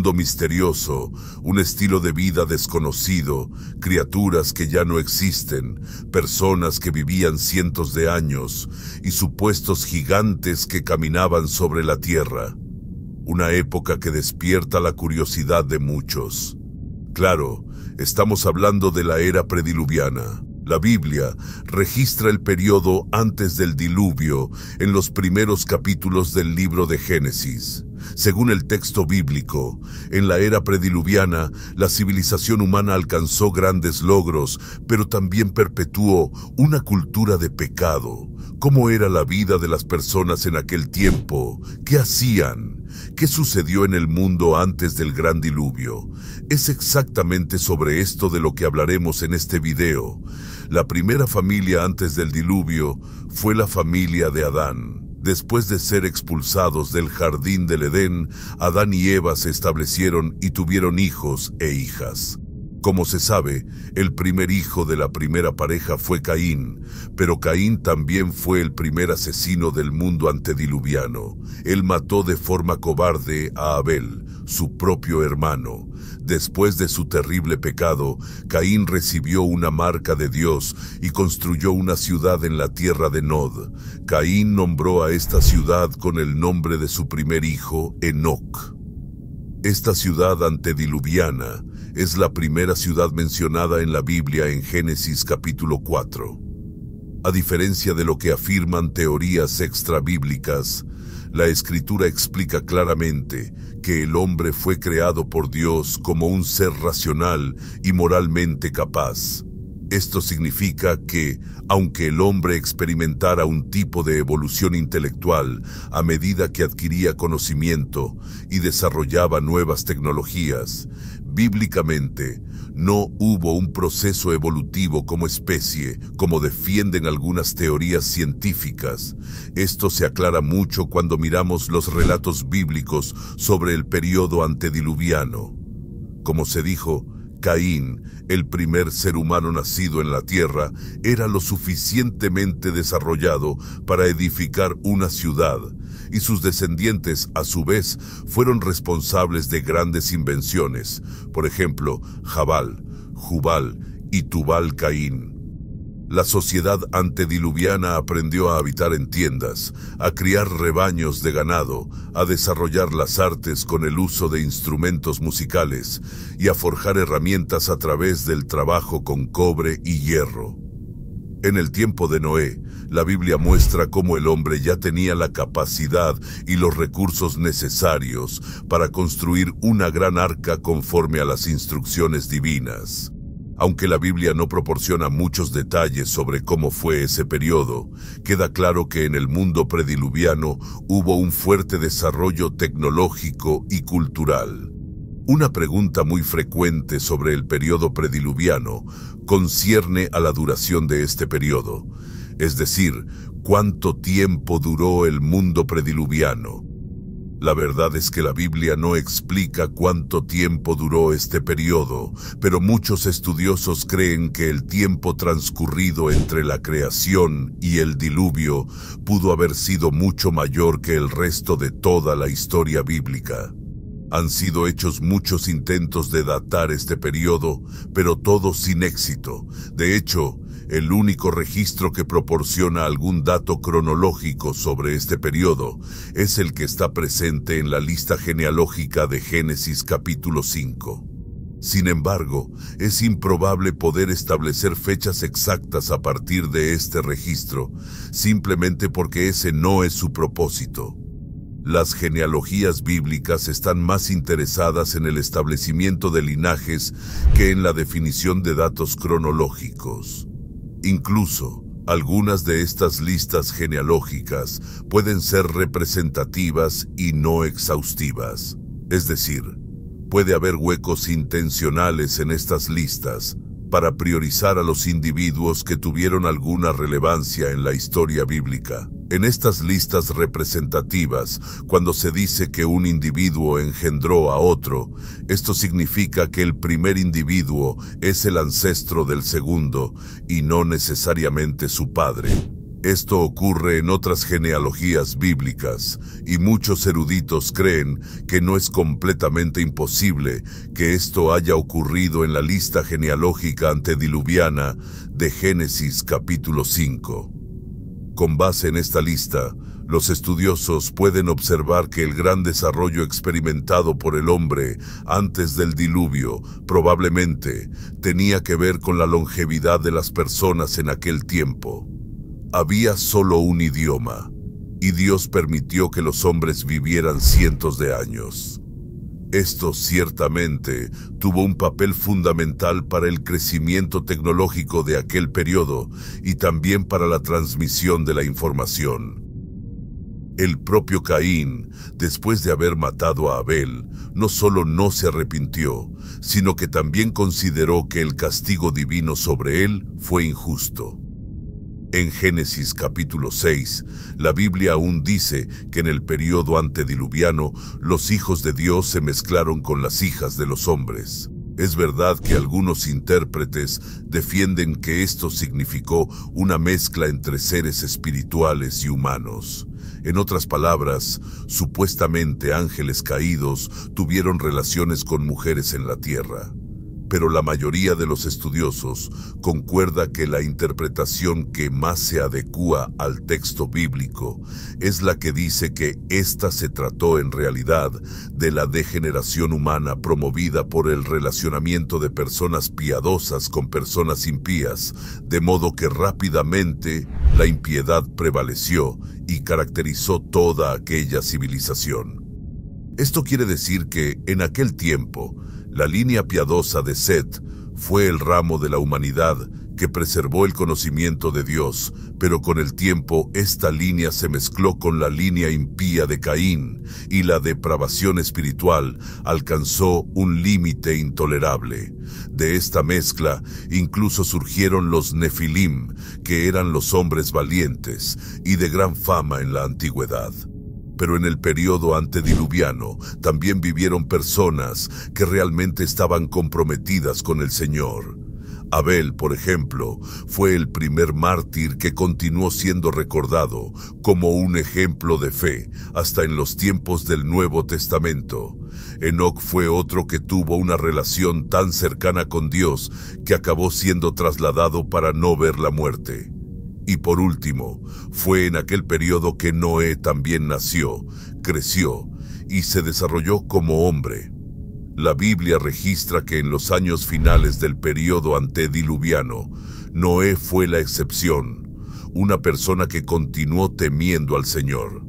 mundo misterioso, un estilo de vida desconocido, criaturas que ya no existen, personas que vivían cientos de años y supuestos gigantes que caminaban sobre la tierra. Una época que despierta la curiosidad de muchos. Claro, estamos hablando de la era prediluviana. La Biblia registra el periodo antes del diluvio en los primeros capítulos del libro de Génesis. Según el texto bíblico, en la era prediluviana, la civilización humana alcanzó grandes logros, pero también perpetuó una cultura de pecado. ¿Cómo era la vida de las personas en aquel tiempo? ¿Qué hacían? ¿Qué sucedió en el mundo antes del gran diluvio? Es exactamente sobre esto de lo que hablaremos en este video. La primera familia antes del diluvio fue la familia de Adán. Después de ser expulsados del jardín del Edén, Adán y Eva se establecieron y tuvieron hijos e hijas. Como se sabe, el primer hijo de la primera pareja fue Caín, pero Caín también fue el primer asesino del mundo antediluviano. Él mató de forma cobarde a Abel, su propio hermano. Después de su terrible pecado, Caín recibió una marca de Dios y construyó una ciudad en la tierra de Nod. Caín nombró a esta ciudad con el nombre de su primer hijo, Enoc. Esta ciudad antediluviana es la primera ciudad mencionada en la Biblia en Génesis capítulo 4. A diferencia de lo que afirman teorías extrabíblicas, la Escritura explica claramente que el hombre fue creado por Dios como un ser racional y moralmente capaz. Esto significa que, aunque el hombre experimentara un tipo de evolución intelectual a medida que adquiría conocimiento y desarrollaba nuevas tecnologías, bíblicamente no hubo un proceso evolutivo como especie, como defienden algunas teorías científicas. Esto se aclara mucho cuando miramos los relatos bíblicos sobre el periodo antediluviano. Como se dijo, Caín, el primer ser humano nacido en la tierra, era lo suficientemente desarrollado para edificar una ciudad, y sus descendientes, a su vez, fueron responsables de grandes invenciones, por ejemplo, Jabal, Jubal y Tubal-Caín. La sociedad antediluviana aprendió a habitar en tiendas, a criar rebaños de ganado, a desarrollar las artes con el uso de instrumentos musicales y a forjar herramientas a través del trabajo con cobre y hierro. En el tiempo de Noé, la Biblia muestra cómo el hombre ya tenía la capacidad y los recursos necesarios para construir una gran arca conforme a las instrucciones divinas. Aunque la Biblia no proporciona muchos detalles sobre cómo fue ese periodo, queda claro que en el mundo prediluviano hubo un fuerte desarrollo tecnológico y cultural. Una pregunta muy frecuente sobre el periodo prediluviano concierne a la duración de este periodo, es decir, ¿cuánto tiempo duró el mundo prediluviano? La verdad es que la Biblia no explica cuánto tiempo duró este periodo, pero muchos estudiosos creen que el tiempo transcurrido entre la creación y el diluvio pudo haber sido mucho mayor que el resto de toda la historia bíblica. Han sido hechos muchos intentos de datar este periodo, pero todos sin éxito. De hecho, el único registro que proporciona algún dato cronológico sobre este periodo es el que está presente en la lista genealógica de Génesis capítulo 5. Sin embargo, es improbable poder establecer fechas exactas a partir de este registro, simplemente porque ese no es su propósito. Las genealogías bíblicas están más interesadas en el establecimiento de linajes que en la definición de datos cronológicos. Incluso, algunas de estas listas genealógicas pueden ser representativas y no exhaustivas. Es decir, puede haber huecos intencionales en estas listas para priorizar a los individuos que tuvieron alguna relevancia en la historia bíblica. En estas listas representativas, cuando se dice que un individuo engendró a otro, esto significa que el primer individuo es el ancestro del segundo y no necesariamente su padre. Esto ocurre en otras genealogías bíblicas, y muchos eruditos creen que no es completamente imposible que esto haya ocurrido en la lista genealógica antediluviana de Génesis capítulo 5. Con base en esta lista, los estudiosos pueden observar que el gran desarrollo experimentado por el hombre antes del diluvio probablemente tenía que ver con la longevidad de las personas en aquel tiempo. Había solo un idioma, y Dios permitió que los hombres vivieran cientos de años. Esto ciertamente tuvo un papel fundamental para el crecimiento tecnológico de aquel periodo y también para la transmisión de la información. El propio Caín, después de haber matado a Abel, no solo no se arrepintió, sino que también consideró que el castigo divino sobre él fue injusto. En Génesis capítulo 6, la Biblia aún dice que en el periodo antediluviano los hijos de Dios se mezclaron con las hijas de los hombres. Es verdad que algunos intérpretes defienden que esto significó una mezcla entre seres espirituales y humanos. En otras palabras, supuestamente ángeles caídos tuvieron relaciones con mujeres en la tierra. Pero la mayoría de los estudiosos concuerda que la interpretación que más se adecúa al texto bíblico es la que dice que ésta se trató en realidad de la degeneración humana promovida por el relacionamiento de personas piadosas con personas impías, de modo que rápidamente la impiedad prevaleció y caracterizó toda aquella civilización. Esto quiere decir que, en aquel tiempo, la línea piadosa de Set fue el ramo de la humanidad que preservó el conocimiento de Dios, pero con el tiempo esta línea se mezcló con la línea impía de Caín y la depravación espiritual alcanzó un límite intolerable. De esta mezcla incluso surgieron los Nefilim, que eran los hombres valientes y de gran fama en la antigüedad. Pero en el periodo antediluviano también vivieron personas que realmente estaban comprometidas con el Señor. Abel, por ejemplo, fue el primer mártir que continuó siendo recordado como un ejemplo de fe hasta en los tiempos del Nuevo Testamento. Enoc fue otro que tuvo una relación tan cercana con Dios que acabó siendo trasladado para no ver la muerte. Y por último, fue en aquel periodo que Noé también nació, creció y se desarrolló como hombre. La Biblia registra que en los años finales del periodo antediluviano, Noé fue la excepción, una persona que continuó temiendo al Señor.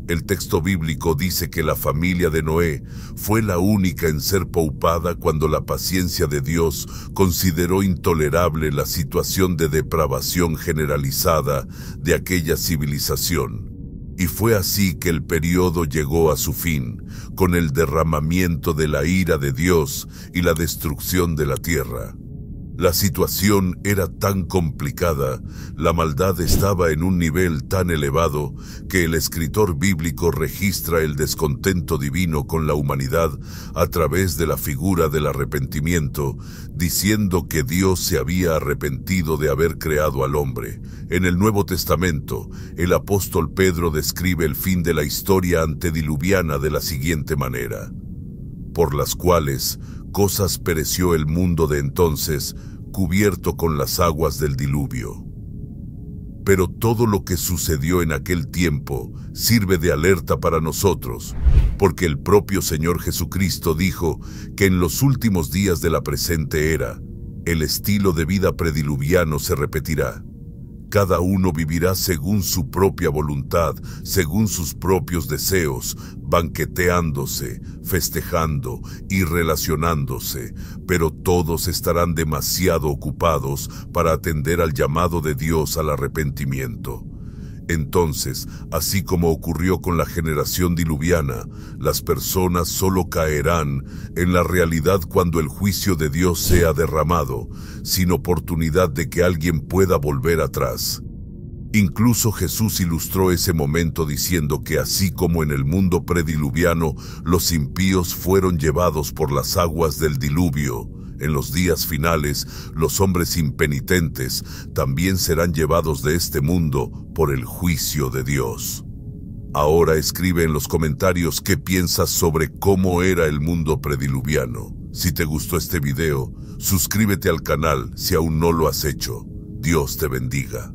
El texto bíblico dice que la familia de Noé fue la única en ser paupada cuando la paciencia de Dios consideró intolerable la situación de depravación generalizada de aquella civilización. Y fue así que el periodo llegó a su fin, con el derramamiento de la ira de Dios y la destrucción de la tierra. La situación era tan complicada, la maldad estaba en un nivel tan elevado, que el escritor bíblico registra el descontento divino con la humanidad a través de la figura del arrepentimiento, diciendo que Dios se había arrepentido de haber creado al hombre. En el Nuevo Testamento, el apóstol Pedro describe el fin de la historia antediluviana de la siguiente manera: por las cuales cosas pereció el mundo de entonces, cubierto con las aguas del diluvio. Pero todo lo que sucedió en aquel tiempo sirve de alerta para nosotros, porque el propio Señor Jesucristo dijo que en los últimos días de la presente era, el estilo de vida prediluviano se repetirá. Cada uno vivirá según su propia voluntad, según sus propios deseos, banqueteándose, festejando y relacionándose, pero todos estarán demasiado ocupados para atender al llamado de Dios al arrepentimiento. Entonces, así como ocurrió con la generación diluviana, las personas solo caerán en la realidad cuando el juicio de Dios sea derramado, sin oportunidad de que alguien pueda volver atrás. Incluso Jesús ilustró ese momento diciendo que así como en el mundo prediluviano los impíos fueron llevados por las aguas del diluvio, En los días finales, los hombres impenitentes también serán llevados de este mundo por el juicio de Dios. Ahora escribe en los comentarios qué piensas sobre cómo era el mundo prediluviano. Si te gustó este video, suscríbete al canal si aún no lo has hecho. Dios te bendiga.